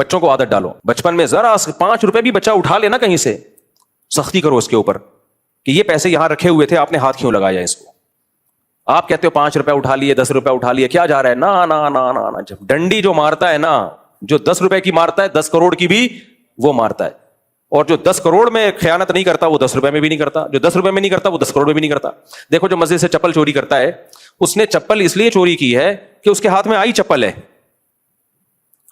بچوں کو عادت ڈالو, بچپن میں ذرا 5 روپے بھی بچہ اٹھا لینا کہیں سے, سختی کرو اس کے اوپر کہ یہ پیسے یہاں رکھے ہوئے تھے, آپ نے ہاتھ کیوں لگایا اس کو. آپ کہتے ہو 5 روپے اٹھا لیے, 10 روپے اٹھا لیے, کیا جا رہا ہے؟ نا نا نا نا نا. جب ڈنڈی جو مارتا ہے نا, جو 10 روپے کی مارتا ہے 10 کروڑ کی بھی وہ مارتا ہے, اور جو 10 کروڑ میں خیانت نہیں کرتا وہ 10 روپے میں بھی نہیں کرتا, جو 10 روپے میں نہیں کرتا وہ 10 کروڑ میں بھی نہیں کرتا. دیکھو جو مسجد سے چپل چوری کرتا ہے, اس نے چپل اس لیے چوری کی ہے کہ اس کے ہاتھ میں آئی چپل ہے.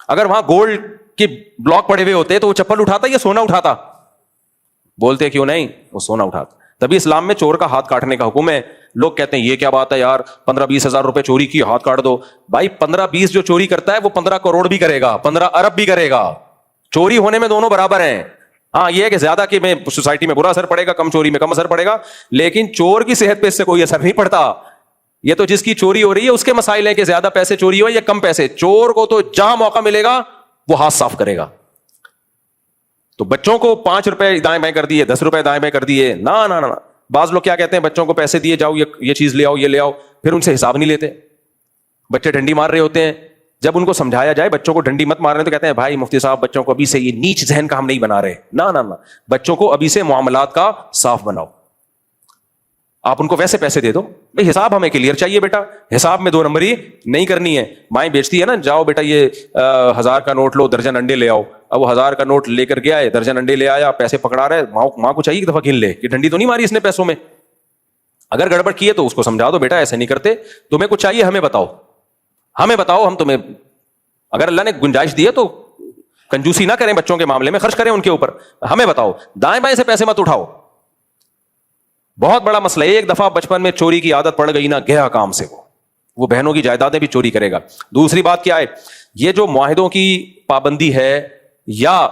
اگر وہاں گولڈ کے بلاک پڑے ہوئے ہوتے تو وہ چپل اٹھاتا یا سونا اٹھاتا؟ بولتے کیوں نہیں, وہ سونا اٹھاتا. تبھی اسلام میں چور کا ہاتھ کاٹنے کا حکم ہے. لوگ کہتے ہیں یہ کیا بات ہے یار, 15-20 ہزار روپے چوری کی, ہاتھ کاٹ دو. بھائی 15-20 جو چوری کرتا ہے وہ 15 کروڑ بھی کرے گا, 15 ارب بھی کرے گا. چوری ہونے میں دونوں برابر ہیں. ہاں یہ ہے کہ زیادہ کہ میں سوسائٹی میں برا اثر پڑے گا, کم چوری میں کم اثر پڑے گا, لیکن چور کی صحت پہ اس سے کوئی اثر نہیں پڑتا. یہ تو جس کی چوری ہو رہی ہے اس کے مسائل ہیں کہ زیادہ پیسے چوری ہو یا کم پیسے. چور کو تو جہاں موقع ملے گا وہ ہاتھ صاف کرے گا. تو بچوں کو 5 روپے دائیں بائیں کر دیے, 10 روپے دائیں بائیں کر دیے, نا نا نا. بعض لوگ کیا کہتے ہیں, بچوں کو پیسے دیے جاؤ, یہ چیز لے آؤ, یہ لے آؤ, پھر ان سے حساب نہیں لیتے. بچے ڈنڈی مار رہے ہوتے ہیں, جب ان کو سمجھایا جائے بچوں کو ڈنڈی مت مارنے تو کہتے ہیں بھائی مفتی صاحب بچوں کو ابھی سے یہ نیچ ذہن کا ہم نہیں بنا رہے. نا نا نا, بچوں کو ابھی سے معاملات کا صاف بناؤ. آپ ان کو ویسے پیسے دے دو, بھائی حساب ہمیں کلیئر چاہیے بیٹا, حساب میں 2 نمبری نہیں کرنی ہے. مائیں بیچتی ہے نا, جاؤ بیٹا یہ 1000 کا نوٹ لو, درجن انڈے لے آؤ. اب وہ 1000 کا نوٹ لے کر گیا ہے, درجن انڈے لے آیا, پیسے پکڑا رہے, ماں کو چاہیے ایک دفعہ گن لے کہ ڈنڈی تو نہیں ماری اس نے پیسوں میں. اگر گڑبڑ کی ہے تو اس کو سمجھا دو, بیٹا ایسے نہیں کرتے, تمہیں کچھ چاہیے ہمیں بتاؤ, ہمیں بتاؤ, ہم تمہیں, اگر اللہ نے گنجائش دی ہے تو کنجوسی نہ کریں بچوں کے معاملے میں, خرچ کریں ان کے اوپر, ہمیں بتاؤ, دائیں بائیں سے پیسے مت اٹھاؤ. بہت بڑا مسئلہ ہے. ایک دفعہ بچپن میں چوری کی عادت پڑ گئی نا, گیا کام سے وہ بہنوں کی جائیدادیں بھی چوری کرے گا. دوسری بات کیا ہے, یہ جو معاہدوں کی پابندی ہے, یا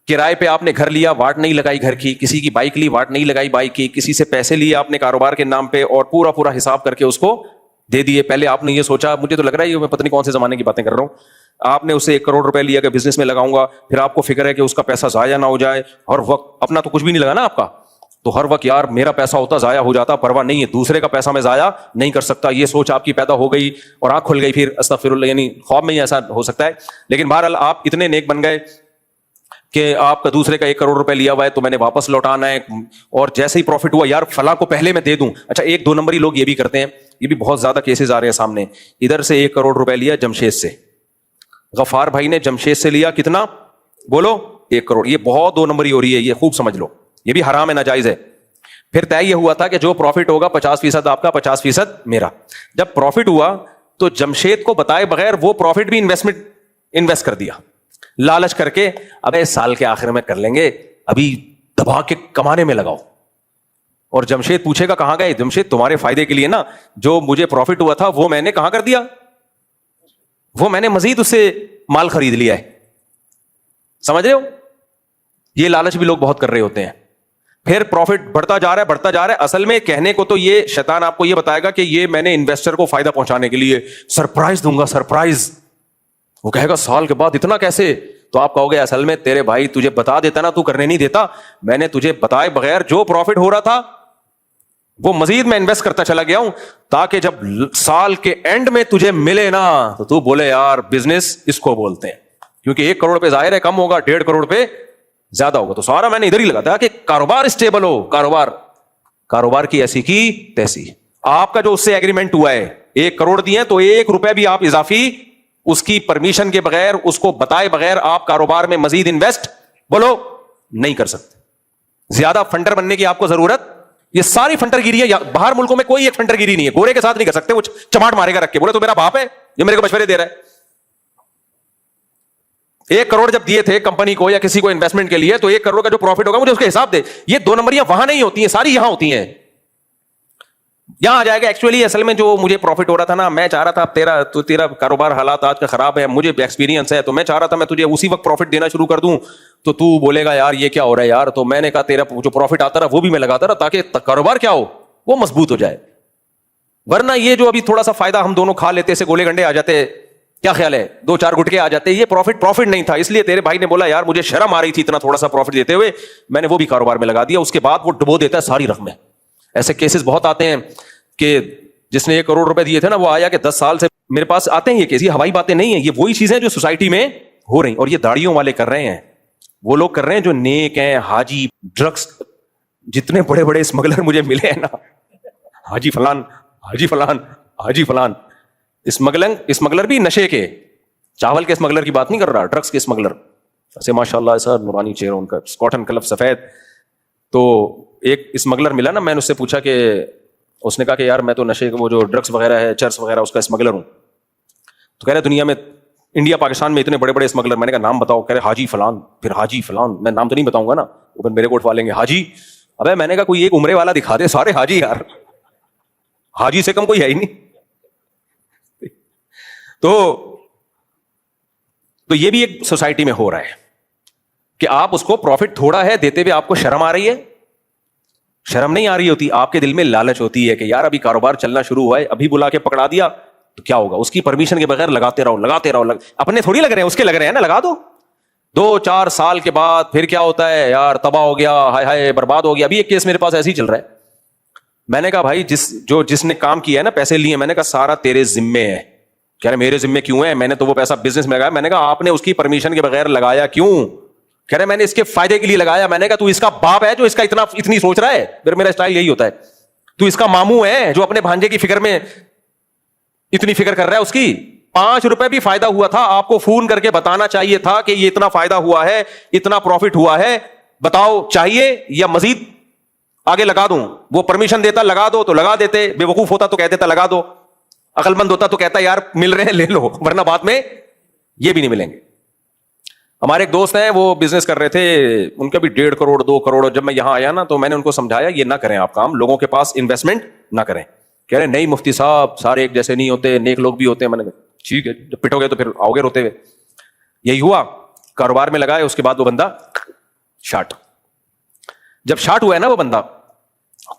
کرائے پہ آپ نے گھر لیا, واٹ نہیں لگائی گھر کی, کسی کی بائک لی, واٹ نہیں لگائی بائک کی, کسی سے پیسے لیے آپ نے کاروبار کے نام پہ اور پورا حساب کر کے اس کو دے دیے. پہلے آپ نے یہ سوچا, مجھے تو لگ رہا ہے یہ میں پتہ نہیں کون سے زمانے کی باتیں کر رہا ہوں, آپ نے اسے 1 کروڑ روپے لیا کہ بزنس میں لگاؤں گا, پھر آپ کو فکر ہے کہ اس کا پیسہ ضائع نہ ہو جائے, ہر وقت اپنا تو کچھ بھی نہیں لگا نا آپ کا, تو ہر وقت یار میرا پیسہ ہوتا ضائع ہو جاتا, پرواہ نہیں ہے, دوسرے کا پیسہ میں ضائع نہیں کر سکتا. یہ سوچ آپ کی پیدا ہو گئی اور آنکھ کھل گئی, پھر استغفر اللہ, یعنی خواب میں ہی ایسا ہو سکتا ہے. لیکن بہرحال آپ اتنے نیک بن گئے کہ آپ کا دوسرے کا 1 کروڑ روپے لیا ہوا ہے تو میں نے واپس لوٹانا ہے, اور جیسے ہی پروفٹ ہوا یار فلاں کو پہلے میں دے دوں. اچھا 1-2 نمبری لوگ یہ بھی کرتے ہیں, یہ بھی بہت زیادہ کیسز آ رہے ہیں سامنے. ادھر سے 1 کروڑ روپے لیا جمشید سے, غفار بھائی نے جمشید سے لیا کتنا بولو, 1 کروڑ. یہ بہت 2 نمبری ہو رہی ہے, یہ خوب سمجھ لو, یہ بھی حرام ہے, ناجائز ہے. پھر طے یہ ہوا تھا کہ جو پروفٹ ہوگا 50% آپ کا, 50% میرا. جب پروفٹ ہوا تو جمشید کو بتائے بغیر وہ پروفٹ بھی انویسٹ کر دیا, لالچ کر کے, ابے سال کے آخر میں کر لیں گے, ابھی دبا کے کمانے میں لگاؤ. اور جمشید پوچھے گا کہاں گئے, جمشید تمہارے فائدے کے لیے نا, جو مجھے پروفٹ ہوا تھا وہ میں نے کہاں کر دیا, وہ میں نے مزید اس سے مال خرید لیا ہے. سمجھ رہے ہو, یہ لالچ بھی لوگ بہت کر رہے ہوتے ہیں. پھر پروفٹ بڑھتا جا رہا ہے. اصل میں کہنے کو تو یہ شیطان آپ کو یہ بتائے گا کہ یہ میں نے انویسٹر کو فائدہ پہنچانے کے لیے سرپرائز دوں گا, سرپرائز. وہ کہے گا سال کے بعد اتنا کیسے, تو آپ کہو گے اصل میں تیرے بھائی تجھے بتا دیتا نا, تو کرنے نہیں دیتا, میں نے تجھے بتائے بغیر جو پروفٹ ہو رہا تھا وہ مزید میں انویسٹ کرتا چلا گیا ہوں, تاکہ جب سال کے اینڈ میں تجھے ملے نا تو تو بولے یار بزنس اس کو بولتے ہیں. کیونکہ 1 کروڑ پہ ظاہر ہے کم ہوگا, 1.5 کروڑ پہ زیادہ ہوگا, تو سارا میں نے ادھر ہی لگا تھا کہ کاروبار اسٹیبل ہو. کاروبار کی ایسی کی تیسی. آپ کا جو اس سے ایگریمنٹ ہوا ہے 1 کروڑ دیے تو 1 روپے بھی آپ اضافی اس کی پرمیشن کے بغیر, اس کو بتائے بغیر آپ کاروبار میں مزید انویسٹ بولو نہیں کر سکتے. زیادہ فنڈر بننے کی آپ کو ضرورت, یہ ساری فنڈر گیری ہے. باہر ملکوں میں کوئی ایک فنڈر گیری نہیں ہے, گورے کے ساتھ نہیں کر سکتے, وہ چماٹ مارے گا رکھ کے, بولے تو میرا باپ ہے یہ میرے کو مشورے دے رہا ہے. 1 کروڑ جب دیے تھے کمپنی کو یا کسی کو انویسٹمنٹ کے لیے, تو 1 کروڑ کا جو پروفٹ ہوگا مجھے اس کے حساب دے. یہ 2 نمبریاں وہاں نہیں ہوتی ہیں, ساری یہاں ہوتی ہیں. یہاں آ جائے گا ایکچولی اصل میں جو مجھے پروفٹ ہو رہا تھا نا, میں چاہ رہا تھا تیرا کاروبار حالات آج کا خراب ہے, مجھے ایکسپیرینس ہے, تو میں چاہ رہا تھا میں تجھے اسی وقت پروفٹ دینا شروع کر دوں, تو بولے گا یار یہ کیا ہو رہا ہے یار. تو میں نے کہا تیرا جو پروفٹ آتا رہا وہ بھی میں لگاتا رہا تاکہ کاروبار کیا ہو, وہ مضبوط ہو جائے. ورنہ یہ جو ابھی تھوڑا سا فائدہ ہم دونوں کھا لیتے سے گولے گنڈے آ جاتے, کیا خیال ہے 2-4 گٹکے آ جاتے, یہ پروفٹ نہیں تھا. اس لیے تیرے بھائی نے بولا یار مجھے شرم آ رہی تھی اتنا تھوڑا سا پروفٹ دیتے ہوئے, میں نے وہ بھی کاروبار میں لگا دیا. اس کے بعد وہ ڈبو دیتا ہے ساری رقمیں. ایسے کیسز بہت آتے ہیں کہ جس نے 1 کروڑ روپے دیے تھے نا, وہ آیا کہ 10 سال سے میرے پاس آتے ہیں یہ کیس. یہ ہوائی باتیں نہیں ہیں, یہ وہی چیزیں جو سوسائٹی میں ہو رہی, اور یہ داڑھیوں والے کر رہے ہیں, وہ لوگ کر رہے ہیں جو نیک ہیں, حاجی, ڈرگس, جتنے بڑے بڑے اسمگلر مجھے ملے ہیں نا, حاجی فلان, حاجی فلان, حاجی فلان, اسمگلر بھی نشے کے, چاول کے اسمگلر کی بات نہیں کر رہا, ڈرگس کے اسمگلر. ایسے ماشاء اللہ ایسا نورانی چہرہ ان کا, کاٹن کلف سفید. تو ایک اسمگلر ملا نا, میں نے اس سے پوچھا کہ, اس نے کہا کہ یار میں تو نشے وہ جو ڈرگس وغیرہ ہے, چرس وغیرہ, اس کا اسمگلر ہوں. تو کہہ رہے دنیا میں, انڈیا پاکستان میں اتنے بڑے بڑے اسمگلر. میں نے کہا نام بتاؤ. کہہ رہے حاجی فلان, پھر حاجی فلان, میں نام تو نہیں بتاؤں گا نا, اوپر میرے کو اٹھوا لیں گے حاجی. ابے میں نے کہا کوئی ایک عمرے والا دکھا دے, سارے حاجی یار, حاجی سے کم کوئی ہے ہی نہیں. تو یہ بھی ایک سوسائٹی میں ہو رہا ہے کہ آپ اس کو پروفٹ تھوڑا ہے دیتے ہوئے آپ کو شرم آ رہی ہے. شرم نہیں آ رہی ہوتی, آپ کے دل میں لالچ ہوتی ہے کہ یار ابھی کاروبار چلنا شروع ہوا ہے, ابھی بلا کے پکڑا دیا تو کیا ہوگا, اس کی پرمیشن کے بغیر لگاتے رہو لگاتے رہو. اپنے تھوڑی لگ رہے ہیں, اس کے لگ رہے ہیں نا, لگا دو. 2-4 سال کے بعد پھر کیا ہوتا ہے یار, تباہ ہو گیا, ہائے ہائے برباد ہو گیا. ابھی ایک کیس میرے پاس ایسے ہی چل رہا ہے. میں نے کہا بھائی جس نے کام کیا ہے نا, پیسے لیے, میں نے کہا سارا تیرے ذمے ہے. کہہ رہے میرے ذمے کیوں ہے, میں نے تو وہ پیسہ بزنس میں لگایا. میں نے کہا آپ نے اس کی پرمیشن کے بغیر لگایا کیوں؟ کہہ رہے میں نے اس کے فائدے کے لیے لگایا. میں نے کہا تو اس کا باپ ہے جو اس کا اتنی سوچ رہا ہے؟ پھر میرا اسٹائل یہی ہوتا ہے, تو اس کا ماموں ہے جو اپنے بھانجے کی فکر میں اتنی فکر کر رہا ہے. اس کی 5 روپے بھی فائدہ ہوا تھا, آپ کو فون کر کے بتانا چاہیے تھا کہ یہ اتنا فائدہ ہوا ہے, اتنا پروفٹ ہوا ہے, بتاؤ چاہیے یا مزید آگے لگا دوں؟ وہ پرمیشن دیتا لگا دو تو لگا دیتے, بے وقوف ہوتا تو کہہ دیتا لگا دو, عقل مند ہوتا تو کہتا یار مل رہے ہیں لے لو, ورنہ بعد میں یہ بھی نہیں ملیں گے. ہمارے ایک دوست ہیں, وہ بزنس کر رہے تھے, ان کا بھی 1.5 کروڑ 2 کروڑ. جب میں یہاں آیا نا تو میں نے ان کو سمجھایا یہ نہ کریں آپ کام, لوگوں کے پاس انویسٹمنٹ نہ کریں. کہہ رہے نہیں مفتی صاحب سارے ایک جیسے نہیں ہوتے, نیک لوگ بھی ہوتے ہیں. میں نے کہا ٹھیک ہے, جب پٹو گے تو پھر آؤ گے روتے ہوئے. یہی ہوا, کاروبار میں لگائے, اس کے بعد وہ بندہ شارٹ. جب شارٹ ہوا ہے نا وہ بندہ,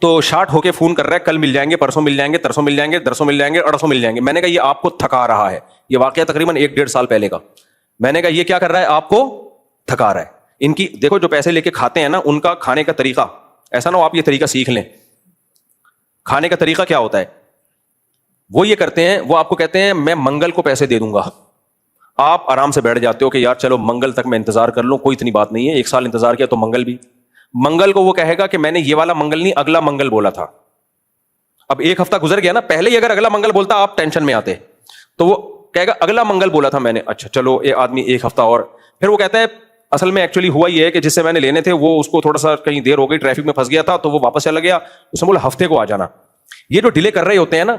تو شارٹ ہو کے فون کر رہا ہے کل مل جائیں گے, پرسوں مل جائیں گے, ترسوں مل جائیں گے, درسوں مل جائیں گے, اڑسوں مل جائیں گے. میں نے کہا یہ آپ کو تھکا رہا ہے. یہ واقعہ تقریباً 1-1.5 سال پہلے کا. میں نے کہا یہ کیا کر رہا ہے, آپ کو تھکا رہا ہے. ان کی دیکھو جو پیسے لے کے کھاتے ہیں نا, ان کا کھانے کا طریقہ ایسا نہ ہو آپ یہ طریقہ سیکھ لیں. کھانے کا طریقہ کیا ہوتا ہے, وہ یہ کرتے ہیں, وہ آپ کو کہتے ہیں میں منگل کو پیسے دے دوں گا. آپ آرام سے بیٹھ جاتے ہو کہ یار چلو منگل تک میں انتظار کر لوں, کوئی اتنی بات نہیں ہے, 1 سال انتظار کیا تو منگل کو وہ کہے گا کہ میں نے یہ والا منگل نہیں اگلا منگل بولا تھا. اب 1 ہفتہ گزر گیا نا, پہلے ہی اگر اگلا منگل بولتا آپ ٹینشن میں آتے, تو وہ کہے گا اگلا منگل بولا تھا میں نے. اچھا چلو یہ آدمی 1 ہفتہ اور, پھر وہ کہتا ہے اصل میں ایکچولی ہوا یہ ہے کہ جس سے میں نے لینے تھے وہ اس کو تھوڑا سا کہیں دیر ہو گئی, ٹریفک میں پھنس گیا تھا, تو وہ واپس چلا گیا. اس نے بولا ہفتے کو آ جانا. یہ جو ڈیلے کر رہے ہوتے ہیں نا,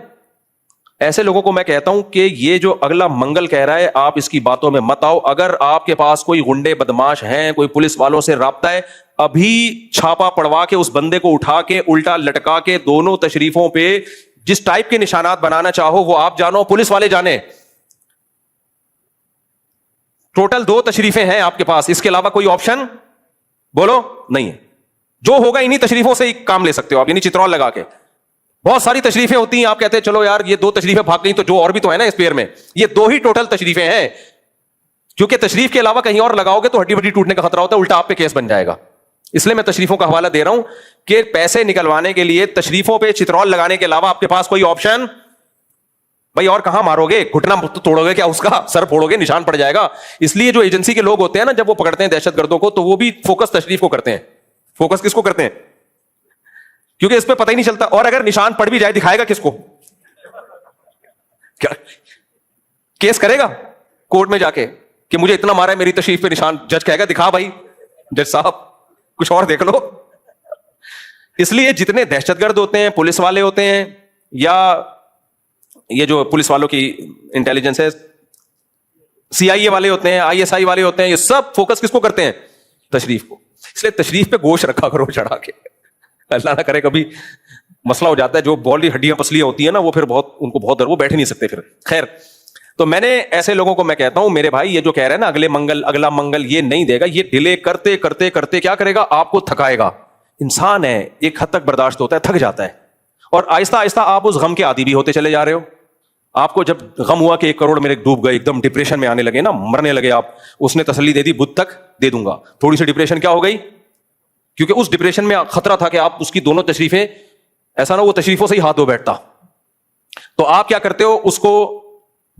ایسے لوگوں کو میں کہتا ہوں کہ یہ جو اگلا منگل کہہ رہا ہے آپ اس کی باتوں میں مت آؤ. اگر آپ کے پاس کوئی غنڈے بدماش ہیں, کوئی پولیس والوں سے رابطہ ہے, ابھی چھاپا پڑوا کے اس بندے کو اٹھا کے الٹا لٹکا کے دونوں تشریفوں پہ جس ٹائپ کے نشانات بنانا چاہو وہ آپ جانو, پولیس والے جانے. ٹوٹل 2 تشریفیں ہیں آپ کے پاس, اس کے علاوہ کوئی آپشن بولو نہیں ہے. جو ہوگا انہی تشریفوں سے ہی کام لے سکتے ہو آپ, یعنی چترول لگا کے. بہت ساری تشریفیں ہوتی ہیں, آپ کہتے ہیں چلو یار یہ 2 تشریفیں بھاگ گئی تو جو اور بھی تو ہے نا اس پیئر میں, یہ 2 ہی ٹوٹل تشریفیں ہیں. کیونکہ تشریف کے علاوہ کہیں اور لگاؤ گے تو ہڈی بڈی ٹوٹنے کا خطرہ ہوتا ہے, الٹا آپ پہ کیس بن جائے گا. اس لیے میں تشریفوں کا حوالہ دے رہا ہوں کہ پیسے نکلوانے کے لیے تشریفوں پہ چترول لگانے کے علاوہ آپ کے پاس کوئی آپشن بھائی اور کہاں مارو گے, گھٹنا توڑو گے کیا, اس کا سر پھوڑو گے, نشان پڑ جائے گا. اس لیے جو ایجنسی کے لوگ ہوتے ہیں نا, جب وہ پکڑتے ہیں دہشت گردوں کو, تو وہ بھی فوکس تشریف کو کرتے ہیں. فوکس کس کو کرتے ہیں؟ کیونکہ اس پہ پتہ ہی نہیں چلتا, اور اگر نشان پڑ بھی جائے دکھائے گا کس کو؟ کیا کیس کرے گا کورٹ میں جا کے کہ مجھے اتنا مارا ہے میری تشریف پہ نشان؟ جج کہے گا دکھا بھائی, جج صاحب کچھ اور دیکھ لو. اس لیے جتنے دہشت گرد ہوتے ہیں, پولیس والے ہوتے ہیں, یا یہ جو پولیس والوں کی انٹیلیجنس ہے, CIA والے ہوتے ہیں, ISI والے ہوتے ہیں, یہ سب فوکس کس کو کرتے ہیں؟ تشریف کو. اس لیے تشریف پہ گوشت رکھا کرو چڑھا کے, اللہ نہ کرے کبھی مسئلہ ہو جاتا ہے. جو باڈی ہڈیاں پسلیاں ہوتی ہیں نا, وہ پھر ان کو بہت در, وہ بیٹھ نہیں سکتے پھر. خیر, تو میں نے ایسے لوگوں کو میں کہتا ہوں میرے بھائی, یہ جو کہہ رہے ہیں نا اگلا منگل, یہ نہیں دے گا. یہ ڈیلے کرتے کرتے کرتے کیا کرے گا, آپ کو تھکائے گا. انسان ہے, ایک حد تک برداشت ہوتا ہے, تھک جاتا ہے, اور آہستہ آہستہ آپ اس غم کے عادی بھی ہوتے چلے جا رہے ہو. آپ کو جب غم ہوا کہ 1 کروڑ میرے ڈوب گئے, ایک دم ڈپریشن میں آنے لگے نا, مرنے لگے آپ, اس نے تسلی دے دی بدھ تک دے دوں گا. تھوڑی سی ڈپریشن کیا ہو گئی, کیونکہ اس ڈپریشن میں خطرہ تھا کہ آپ اس کی دونوں تشریفیں, ایسا نہ وہ تشریفوں سے ہی ہاتھ دھو بیٹھتا. تو آپ کیا کرتے ہو, اس کو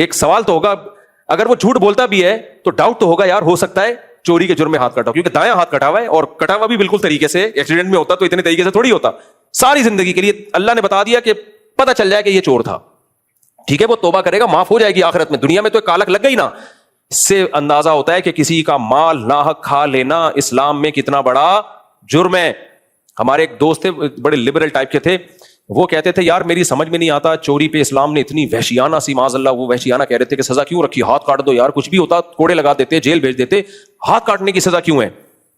ایک سوال تو ہوگا, اگر وہ جھوٹ بولتا بھی ہے تو ڈاؤٹ تو ہوگا یار, ہو سکتا ہے چوری کے جرم میں ہاتھ کٹا, کیونکہ دایاں ہاتھ کٹا ہوا ہے, اور کٹا ہوا بھی بالکل طریقے سے, ایکسیڈنٹ میں ہوتا تو اتنے طریقے سے تھوڑی ہوتا. ساری زندگی کے لیے اللہ نے بتا دیا کہ پتہ چل جائے کہ یہ چور تھا, ٹھیک ہے, وہ توبہ کرے گا, معاف ہو جائے گی آخرت میں. دنیا میں تو ایک کالک لگ گئی نا. اس سے اندازہ ہوتا ہے کہ کسی کا مال ناحق کھا لینا اسلام میں کتنا بڑا جرم ہے. ہمارے ایک دوست تھے, بڑے لبرل ٹائپ کے تھے, وہ کہتے تھے یار میری سمجھ میں نہیں آتا چوری پہ اسلام نے اتنی وحشیانہ سی, معاذ اللہ وہ وحشیانہ کہہ رہے تھے کہ سزا کیوں رکھی, ہاتھ کاٹ دو یار, کچھ بھی ہوتا کوڑے لگا دیتے, جیل بھیج دیتے, ہاتھ کاٹنے کی سزا کیوں ہے.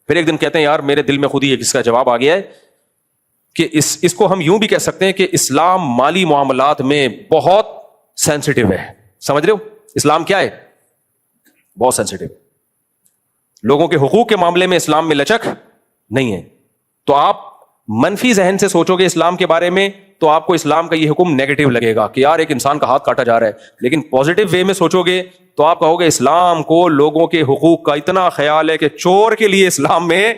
پھر ایک دن کہتے ہیں یار میرے دل میں خود ہی اس کا جواب آ گیا ہے کہ اس کو ہم یوں بھی کہہ سکتے ہیں کہ اسلام مالی معاملات میں بہت سینسٹیو ہے. سمجھ رہے ہو اسلام کیا ہے؟ بہت سینسٹیو. لوگوں کے حقوق کے معاملے میں اسلام میں لچک نہیں ہے. تو آپ منفی ذہن سے سوچو گے اسلام کے بارے میں تو آپ کو اسلام کا یہ حکم نیگیٹو لگے گا کہ یار ایک انسان کا ہاتھ کاٹا جا رہا ہے. لیکن پازیٹو وے میں سوچو گے تو آپ کہو گے اسلام کو لوگوں کے حقوق کا اتنا خیال ہے کہ چور کے لیے اسلام میں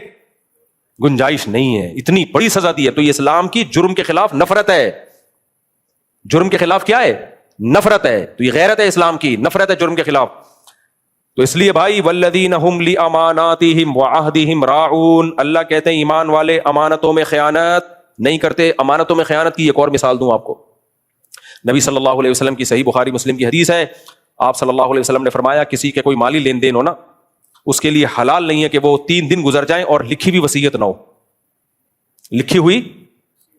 گنجائش نہیں ہے, اتنی بڑی سزا دی ہے. تو یہ اسلام کی جرم کے خلاف نفرت ہے. جرم کے خلاف کیا ہے؟ نفرت ہے. تو یہ غیرت ہے اسلام کی, نفرت ہے جرم کے خلاف. تو اس لیے بھائی والذین هم لاماناتہم وعہدہم راعون, اللہ کہتے ہیں ایمان والے امانتوں میں خیانت نہیں کرتے. امانتوں میں خیانت کی ایک اور مثال دوں آپ کو. نبی صلی اللہ علیہ وسلم کی صحیح بخاری مسلم کی حدیث ہے, آپ صلی اللہ علیہ وسلم نے فرمایا کسی کے کوئی مالی لین دین ہو نا, اس کے لیے حلال نہیں ہے کہ وہ 3 دن گزر جائیں اور لکھی ہوئی وصیت نہ ہو, لکھی ہوئی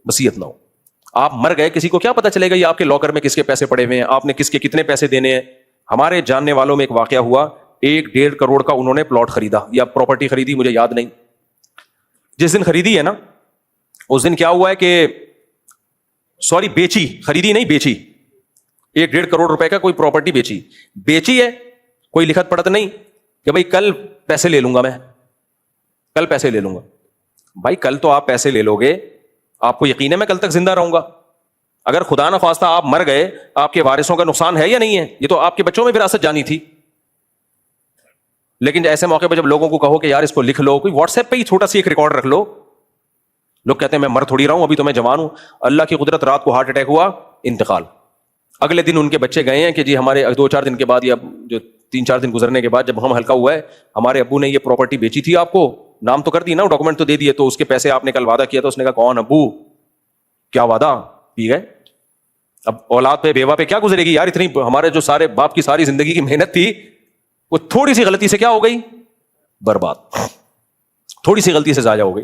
وصیت نہ ہو. آپ مر گئے, کسی کو کیا پتا چلے گا یہ آپ کے لاکر میں کس کے پیسے پڑے ہوئے ہیں, آپ نے کس کے کتنے پیسے دینے ہیں. ہمارے جاننے والوں میں ایک واقعہ ہوا, 1-1.5 کروڑ کا انہوں نے پلاٹ خریدا یا پراپرٹی خریدی, مجھے یاد نہیں. جس دن خریدی ہے نا اس دن کیا ہوا ہے کہ سوری بیچی, خریدی نہیں بیچی, 1-1.5 کروڑ روپے کا کوئی پراپرٹی بیچی ہے, کوئی لکھت پڑھت نہیں کہ بھائی کل پیسے لے لوں گا, میں کل پیسے لے لوں گا. بھائی کل تو آپ پیسے لے لو گے, آپ کو یقین ہے میں کل تک زندہ رہوں گا. اگر خدا نہ خواستہ آپ مر گئے, آپ کے وارثوں کا نقصان ہے یا نہیں ہے؟ یہ تو آپ کے بچوں میں وراثت جانی تھی. لیکن ایسے موقع پہ جب لوگوں کو کہو کہ یار اس کو لکھ لو, کوئی واٹس ایپ پہ ہی چھوٹا سی ایک ریکارڈ رکھ لو, لوگ کہتے ہیں میں مر تھوڑی رہا ہوں, ابھی تو میں جوان ہوں. اللہ کی قدرت, رات کو ہارٹ اٹیک ہوا, انتقال. اگلے دن ان کے بچے گئے ہیں کہ جی ہمارے 2-4 دن کے بعد یا جو 3-4 دن گزرنے کے بعد جب ہم ہلکا ہوا ہے, ہمارے ابو نے یہ پراپرٹی بیچی تھی, آپ کو نام تو کر دی نا, ڈاکومنٹ تو دے دیے, تو اس کے پیسے آپ نے کل وعدہ کیا تھا. اس نے کہا کون ابو, کیا وعدہ, پی گئے. اب اولاد پہ بیوہ پہ کیا گزرے گی یار, اتنی ہمارے جو سارے باپ کی ساری زندگی کی محنت تھی وہ تھوڑی سی غلطی سے کیا ہو گئی, برباد. تھوڑی سی غلطی سے ضائع ہو گئی.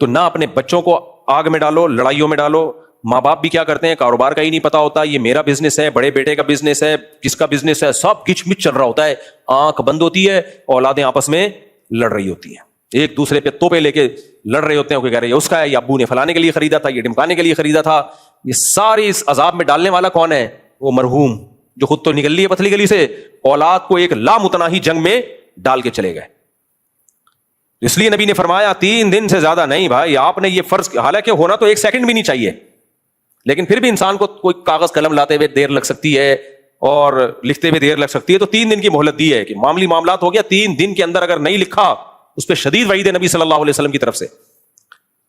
تو نہ اپنے بچوں کو آگ میں ڈالو, لڑائیوں میں ڈالو. ماں باپ بھی کیا کرتے ہیں, کاروبار کا ہی نہیں پتا ہوتا, یہ میرا بزنس ہے, بڑے بیٹے کا بزنس ہے, کس کا بزنس ہے, سب کچھ مچ چل رہا ہوتا ہے. آنکھ بند ہوتی ہے, اولادیں آپس میں لڑ رہی ہوتی ہیں, ایک دوسرے پہ توپے لے کے لڑ رہے ہوتے ہیں. کوئی کہہ رہے ہیں اس کا ہے, یہ ابو نے فلانے کے لیے خریدا تھا, یہ ڈمکانے کے لیے خریدا تھا. یہ ساری اس عذاب میں ڈالنے والا کون ہے؟ وہ مرحوم جو خود تو نکل لی ہے پتلی گلی سے, اولاد کو ایک لامتناہی جنگ میں ڈال کے چلے گئے. اس لیے نبی نے فرمایا 3 دن سے زیادہ نہیں بھائی. آپ نے یہ فرض, حالانکہ ہونا تو 1 سیکنڈ بھی نہیں چاہیے, لیکن پھر بھی انسان کو کوئی کاغذ قلم لاتے ہوئے دیر لگ سکتی ہے اور لکھتے ہوئے دیر لگ سکتی ہے. تو 3 دن کی مہلت دی ہے کہ معاملی معاملات ہو گیا, 3 دن کے اندر اگر نہیں لکھا اس پہ شدید وعید ہے نبی صلی اللہ علیہ وسلم کی طرف سے.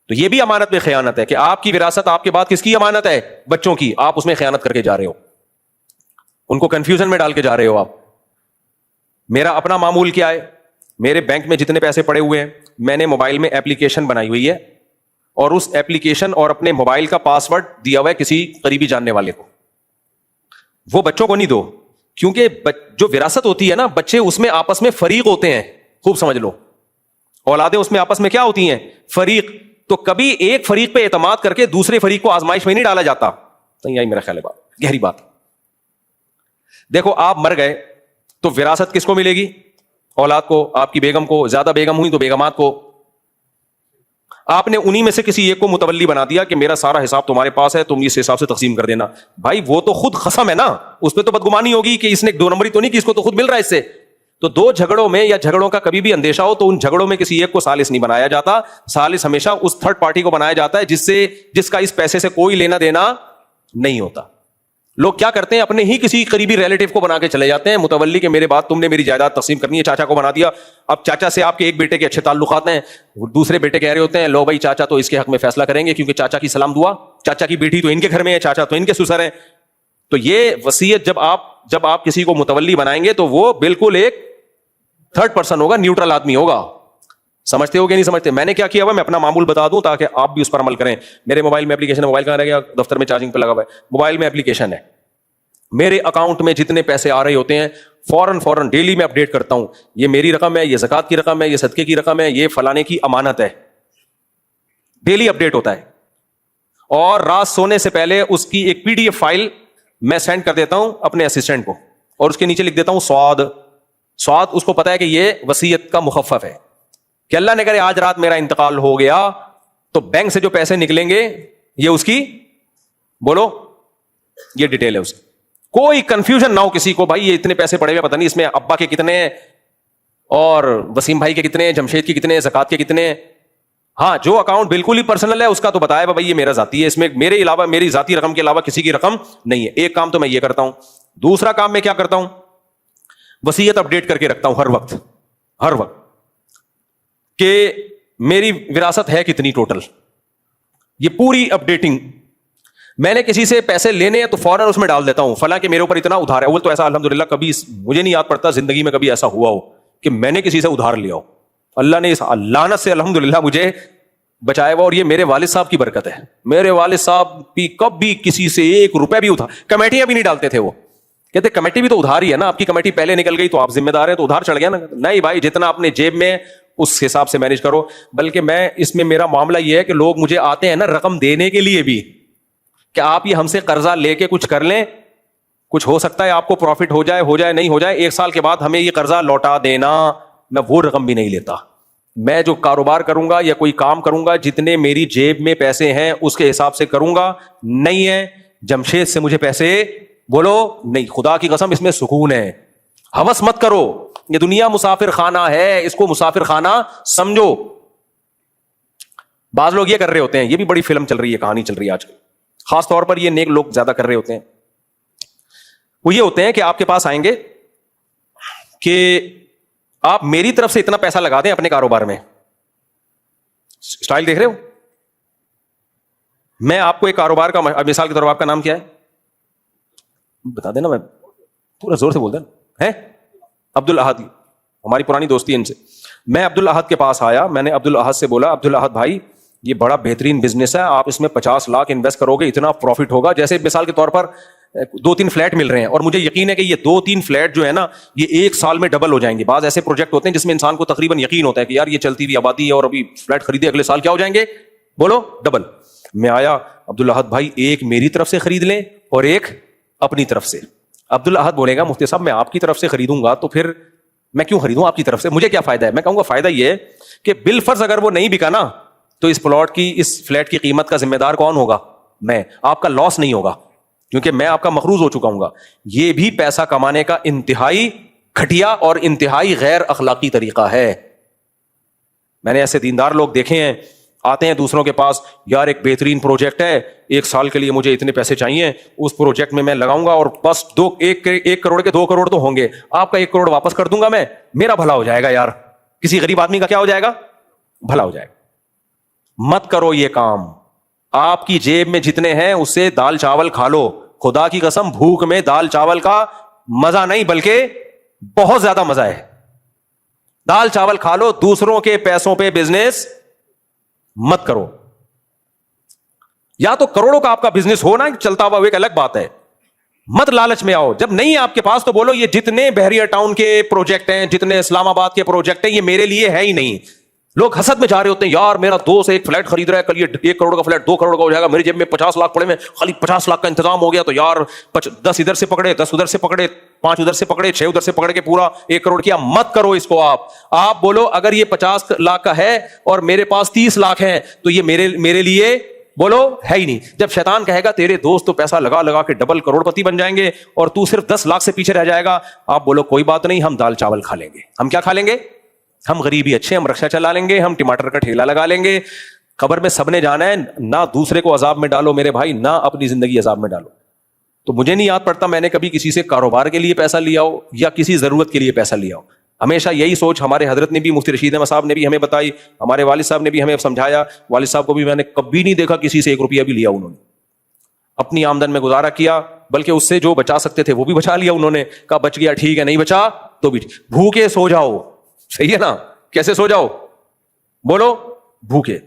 تو یہ بھی امانت میں خیانت ہے کہ آپ کی وراثت آپ کے بعد کس کی امانت ہے؟ بچوں کی. آپ اس میں خیانت کر کے جا رہے ہو, ان کو کنفیوژن میں ڈال کے جا رہے ہو. آپ, میرا اپنا معمول کیا ہے, میرے بینک میں جتنے پیسے پڑے ہوئے ہیں, میں نے موبائل میں ایپلیکیشن بنائی ہوئی ہے اور اس ایپلیکیشن اور اپنے موبائل کا پاسورڈ دیا ہوا ہے کسی قریبی جاننے والے کو. وہ بچوں کو نہیں دو, کیونکہ جو وراثت ہوتی ہے نا, بچے اس میں آپس میں فریق ہوتے ہیں. خوب سمجھ لو, اولادیں اس میں آپس میں کیا ہوتی ہیں؟ فریق. تو کبھی ایک فریق پہ اعتماد کر کے دوسرے فریق کو آزمائش میں نہیں ڈالا جاتا. صحیح آئی میرا خیال ہے بات, گہری بات. دیکھو آپ مر گئے تو وراثت کس کو ملے گی؟ اولاد کو, آپ کی بیگم کو, زیادہ بیگم ہوئی تو بیگمات کو. آپ نے انہی میں سے کسی ایک کو متولی بنا دیا کہ میرا سارا حساب تمہارے پاس ہے, تم اس حساب سے تقسیم کر دینا. بھائی وہ تو خود خصم ہے نا, اس پہ تو بدگمانی ہوگی کہ اس نے 2 نمبری تو نہیں کی, اس کو تو خود مل رہا ہے اس سے. تو 2 جھگڑوں میں یا جھگڑوں کا کبھی بھی اندیشہ ہو تو ان جھگڑوں میں کسی ایک کو ثالث نہیں بنایا جاتا. ثالث ہمیشہ اس تھرڈ پارٹی کو بنایا جاتا ہے جس کا اس پیسے سے کوئی لینا دینا نہیں ہوتا. لوگ کیا کرتے ہیں, اپنے ہی کسی قریبی ریلیٹو کو بنا کے چلے جاتے ہیں متولی کہ میرے بعد تم نے میری جائیداد تقسیم کرنی ہے. چاچا کو بنا دیا. اب چاچا سے آپ کے ایک بیٹے کے اچھے تعلقات ہیں, دوسرے بیٹے کہہ رہے ہوتے ہیں لو بھائی چاچا تو اس کے حق میں فیصلہ کریں گے کیونکہ چاچا کی سلام دعا, چاچا کی بیٹی تو ان کے گھر میں ہے, چاچا تو ان کے سسر ہیں. تو یہ وصیت جب آپ کسی کو متولی بنائیں گے تو وہ بالکل ایک تھرڈ پرسن ہوگا, نیوٹرل آدمی ہوگا. سمجھتے ہو کہ نہیں سمجھتے؟ میں نے کیا کیا ہوا, میں اپنا معمول بتا دوں تاکہ آپ بھی اس پر عمل کریں. میرے موبائل میں اپلیکیشن ہے, موبائل کہاں رہ گیا, دفتر میں چارجنگ پہ لگا ہوا ہے, موبائل میں اپلیکیشن ہے. میرے اکاؤنٹ میں جتنے پیسے آ رہے ہوتے ہیں فوراً ڈیلی میں اپڈیٹ کرتا ہوں, یہ میری رقم ہے, یہ زکات کی رقم ہے, یہ صدقے کی رقم ہے, یہ فلانے کی امانت ہے. ڈیلی اپڈیٹ ہوتا ہے. اور رات سونے سے پہلے اس کی ایک PDF فائل میں سینڈ کر دیتا ہوں اپنے اسسٹنٹ کو, اور اس کے نیچے لکھ دیتا ہوں سواد. اس کو پتا ہے کہ یہ وصیت کا مخفف ہے, کہ اللہ نے کرے آج رات میرا انتقال ہو گیا تو بینک سے جو پیسے نکلیں گے یہ اس کی, بولو, یہ ڈیٹیل ہے اس کی. کوئی کنفیوژن نہ ہو کسی کو, بھائی یہ اتنے پیسے پڑے ہوئے, پتہ نہیں اس میں ابا کے کتنے اور وسیم بھائی کے کتنے, جمشید کے کتنے, زکات کے کتنے. ہاں, جو اکاؤنٹ بالکل ہی پرسنل ہے اس کا تو بتایا بھائی یہ میرا ذاتی ہے, اس میں میرے علاوہ, میری ذاتی رقم کے علاوہ کسی کی رقم نہیں ہے. ایک کام تو میں یہ کرتا ہوں. دوسرا کام میں کیا کرتا ہوں, وصیت اپڈیٹ کر کے رکھتا ہوں ہر وقت کہ میری وراثت ہے کتنی ٹوٹل. یہ پوری اپڈیٹنگ, میں نے کسی سے پیسے لینے ہیں تو فوراً اس میں ڈال دیتا ہوں فلاں کہ میرے اوپر اتنا ادھار ہے. وہ تو ایسا الحمدللہ کبھی مجھے نہیں یاد پڑتا زندگی میں کبھی ایسا ہوا ہو کہ میں نے کسی سے ادھار لیا ہو. اللہ نے اس لعنت سے الحمدللہ مجھے بچایا ہوا, اور یہ میرے والد صاحب کی برکت ہے. میرے والد صاحب بھی کبھی کسی سے 1 روپے بھی ادھار, کمیٹیاں بھی نہیں ڈالتے تھے. وہ کہتے کمیٹی بھی تو ادھار ہی ہے نا, آپ کی کمیٹی پہلے نکل گئی تو آپ ذمہ دار ہیں, تو ادھار چڑھ گیا نا. نہیں بھائی, جتنا اپنے جیب میں اس حساب سے مینج کرو. بلکہ میں اس میں میرا معاملہ یہ ہے کہ لوگ مجھے آتے ہیں نا رقم دینے کے لیے بھی, کہ آپ یہ ہم سے قرضہ لے کے کچھ کر لیں, کچھ ہو سکتا ہے آپ کو پروفٹ ہو جائے نہیں ہو جائے, 1 سال کے بعد ہمیں یہ قرضہ لوٹا دینا. میں وہ رقم بھی نہیں لیتا. میں جو کاروبار کروں گا یا کوئی کام کروں گا, جتنے میری جیب میں پیسے ہیں اس کے حساب سے کروں گا. نہیں ہے جمشید سے مجھے پیسے, بولو نہیں, خدا کی قسم اس میں سکون ہے. ہوس مت کرو, یہ دنیا مسافر خانہ ہے, اس کو مسافر خانہ سمجھو. بعض لوگ یہ کر رہے ہوتے ہیں, یہ بھی بڑی فلم چل رہی ہے, کہانی چل رہی ہے آج کل, خاص طور پر یہ نیک لوگ زیادہ کر رہے ہوتے ہیں. وہ یہ ہوتے ہیں کہ آپ کے پاس آئیں گے کہ آپ میری طرف سے اتنا پیسہ لگا دیں اپنے کاروبار میں. اسٹائل دیکھ رہے ہو؟ میں آپ کو ایک کاروبار کا مثال کے طور پر, آپ کا نام کیا ہے بتا دینا, میں پورا زور سے بول دینا. ہے عبد الاحد, ہماری پرانی دوستی ہے ان سے. میں عبد الاحد کے پاس آیا, میں نے عبد الاحد سے بولا, عبد الاحد بھائی یہ بڑا بہترین بزنس ہے, آپ اس میں 50 لاکھ انویسٹ کرو گے, اتنا پروفٹ ہوگا. جیسے مثال کے طور پر 2-3 فلیٹ مل رہے ہیں, اور مجھے یقین ہے کہ یہ 2-3 فلیٹ جو ہے نا یہ 1 سال میں ڈبل ہو جائیں گے. بعض ایسے پروجیکٹ ہوتے ہیں جس میں انسان کو تقریباً یقین ہوتا ہے کہ یار یہ چلتی ہوئی آبادی ہے, اور ابھی فلیٹ خریدے اگلے سال کیا ہو جائیں گے, بولو ڈبل. میں آیا, عبد الاحد بھائی ایک میری طرف سے خرید لیں اور ایک اپنی طرف سے. عبد الاحد بولے گا مفتی صاحب میں آپ کی طرف سے خریدوں گا تو پھر میں کیوں خریدوں آپ کی طرف سے, مجھے کیا فائدہ ہے. میں کہوں گا فائدہ یہ ہے کہ بالفرض اگر وہ نہیں بکا نا تو اس پلاٹ کی, اس فلیٹ کی قیمت کا ذمہ دار کون ہوگا, میں. آپ کا لاس نہیں ہوگا کیونکہ میں آپ کا مقروض ہو چکا ہوں گا. یہ بھی پیسہ کمانے کا انتہائی گھٹیا اور انتہائی غیر اخلاقی طریقہ ہے. میں نے ایسے دیندار لوگ دیکھے ہیں, آتے ہیں دوسروں کے پاس, یار ایک بہترین پروجیکٹ ہے, 1 سال کے لیے مجھے اتنے پیسے چاہیے, اس پروجیکٹ میں میں لگاؤں گا اور بس 1 کروڑ کے 2 کروڑ تو ہوں گے, آپ کا 1 کروڑ واپس کر دوں گا میں, میرا بھلا ہو جائے گا. یار کسی غریب آدمی کا کیا ہو جائے گا, بھلا ہو جائے گا. مت کرو یہ کام. آپ کی جیب میں جتنے ہیں اس سے دال چاول کھا لو. خدا کی قسم بھوک میں دال چاول کا مزہ نہیں بلکہ بہت زیادہ مزہ ہے. دال چاول کھا لو, دوسروں کے پیسوں پہ بزنس مت کرو. یا تو کروڑوں کا آپ کا بزنس ہو نا چلتا ہوا, وہ ایک الگ بات ہے. مت لالچ میں آؤ. جب نہیں آپ کے پاس تو بولو یہ جتنے بحریہ ٹاؤن کے پروجیکٹ ہیں, جتنے اسلام آباد کے پروجیکٹ ہیں, یہ میرے لیے ہے ہی نہیں. لوگ حسد میں جا رہے ہوتے ہیں, یار میرا دوست 1 فلیٹ خرید رہا ہے, کل یہ 1 کروڑ کا فلیٹ 2 کروڑ کا ہو جائے گا, میری جیب میں 50 لاکھ پڑے, میں خالی 50 لاکھ کا انتظام ہو گیا تو یار 10 ادھر سے پکڑے, 10 ادھر سے پکڑے, 5 ادھر سے پکڑے, 6 ادھر سے پکڑ کے پورا 1 کروڑ کیا. مت کرو اس کو. آپ بولو اگر یہ 50 لاکھ کا ہے اور میرے پاس 30 لاکھ ہے تو یہ میرے لیے بولو ہے ہی نہیں. جب شیطان کہے گا تیرے دوست تو پیسہ لگا لگا کے ڈبل کروڑ پتی بن جائیں گے اور تو صرف 10 لاکھ سے پیچھے رہ جائے گا, آپ بولو کوئی بات نہیں, ہم دال چاول کھا لیں گے. ہم کیا کھا لیں گے, ہم غریبی اچھے, ہم رکشا چلا لیں گے, ہم ٹماٹر کا ٹھیلا لگا لیں گے. قبر میں سب نے جانا ہے, نہ دوسرے کو عذاب میں ڈالو میرے بھائی, نہ اپنی زندگی عذاب میں ڈالو. تو مجھے نہیں یاد پڑتا میں نے کبھی کسی سے کاروبار کے لیے پیسہ لیا ہو یا کسی ضرورت کے لیے پیسہ لیا ہو. ہمیشہ یہی سوچ ہمارے حضرت نے بھی, مفتی رشید احمد صاحب نے بھی ہمیں بتائی, ہمارے والد صاحب نے بھی ہمیں سمجھایا. والد صاحب کو بھی میں نے کبھی نہیں دیکھا کسی سے 1 روپیہ بھی لیا. انہوں نے اپنی آمدن میں گزارا کیا, بلکہ اس سے جو بچا سکتے تھے وہ بھی بچا لیا انہوں نے. کہا بچ گیا ٹھیک ہے, نہیں بچا تو بھی بھوکے سو جاؤ. صحیح ہے نا؟ کیسے سو جاؤ بولو؟ بھوکے,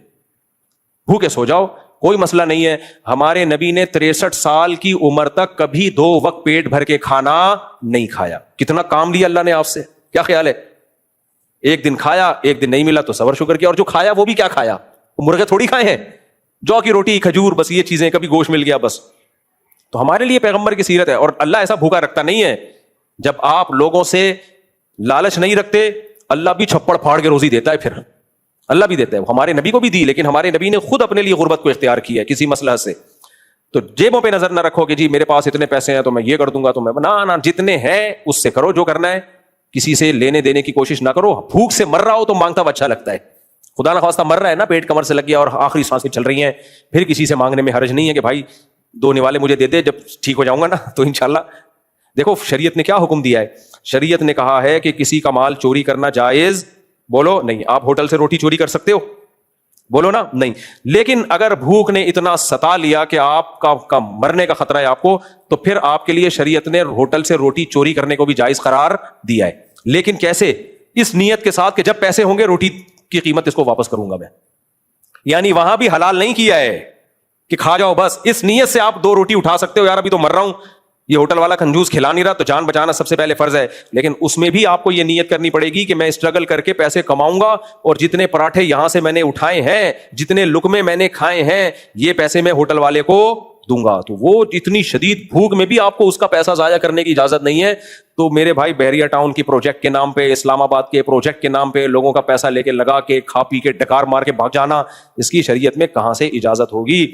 بھوکے سو جاؤ, کوئی مسئلہ نہیں ہے. ہمارے نبی نے 63 سال کی عمر تک کبھی 2 وقت پیٹ بھر کے کھانا نہیں کھایا. کتنا کام لیا اللہ نے آپ سے, کیا خیال ہے؟ ایک دن کھایا, ایک دن نہیں ملا تو صبر شکر کیا. اور جو کھایا وہ بھی کیا کھایا؟ مرغے تھوڑی کھائے ہیں, جو کی روٹی, کھجور, بس یہ چیزیں, کبھی گوشت مل گیا بس. تو ہمارے لیے پیغمبر کی سیرت ہے. اور اللہ ایسا بھوکا رکھتا نہیں ہے. جب آپ لوگوں سے لالچ نہیں رکھتے, اللہ بھی چھپڑ پھاڑ کے روزی دیتا ہے. پھر اللہ بھی دیتا ہے, ہمارے نبی کو بھی دی, لیکن ہمارے نبی نے خود اپنے لیے غربت کو اختیار کیا ہے کسی مسئلہ سے. تو جیبوں پہ نظر نہ رکھو کہ جی میرے پاس اتنے پیسے ہیں تو میں یہ کر دوں گا, تو میں نہ, جتنے ہیں اس سے کرو جو کرنا ہے. کسی سے لینے دینے کی کوشش نہ کرو. بھوک سے مر رہا ہو تو مانگتا ہوا اچھا لگتا ہے. خدا نہ خواستہ مر رہا ہے نا, پیٹ کمر سے لگ گیا اور آخری سانسیں چل رہی ہیں, پھر کسی سے مانگنے میں حرج نہیں ہے کہ بھائی 2 نوالے مجھے دے دے, جب ٹھیک ہو جاؤں گا نا تو انشاءاللہ. دیکھو شریعت نے کیا حکم دیا ہے. شریعت نے کہا ہے کہ کسی کا مال چوری کرنا جائز, بولو نہیں. آپ ہوٹل سے روٹی چوری کر سکتے ہو, بولو نا نہیں. لیکن اگر بھوک نے اتنا ستا لیا کہ آپ کا مرنے کا خطرہ ہے آپ کو, تو پھر آپ کے لیے شریعت نے ہوٹل سے روٹی چوری کرنے کو بھی جائز قرار دیا ہے. لیکن کیسے؟ اس نیت کے ساتھ کہ جب پیسے ہوں گے روٹی کی قیمت اس کو واپس کروں گا میں. یعنی وہاں بھی حلال نہیں کیا ہے کہ کھا جاؤ بس. اس نیت سے آپ 2 روٹی اٹھا سکتے ہو, یار ابھی تو مر رہا ہوں, یہ ہوٹل والا کنجوس کھلا نہیں رہا, تو جان بچانا سب سے پہلے فرض ہے. لیکن اس میں بھی آپ کو یہ نیت کرنی پڑے گی کہ میں اسٹرگل کر کے پیسے کماؤں گا, اور جتنے پراٹھے یہاں سے میں نے اٹھائے ہیں, جتنے لقمے میں نے کھائے ہیں, یہ پیسے میں ہوٹل والے کو دوں گا. تو وہ اتنی شدید بھوک میں بھی آپ کو اس کا پیسہ ضائع کرنے کی اجازت نہیں ہے. تو میرے بھائی بحریہ ٹاؤن کی پروجیکٹ کے نام پہ, اسلام آباد کے پروجیکٹ کے نام پہ لوگوں کا پیسہ لے کے لگا کے کھا پی کے ڈکار مار کے بھاگ جانا, اس کی شریعت میں کہاں سے اجازت ہوگی؟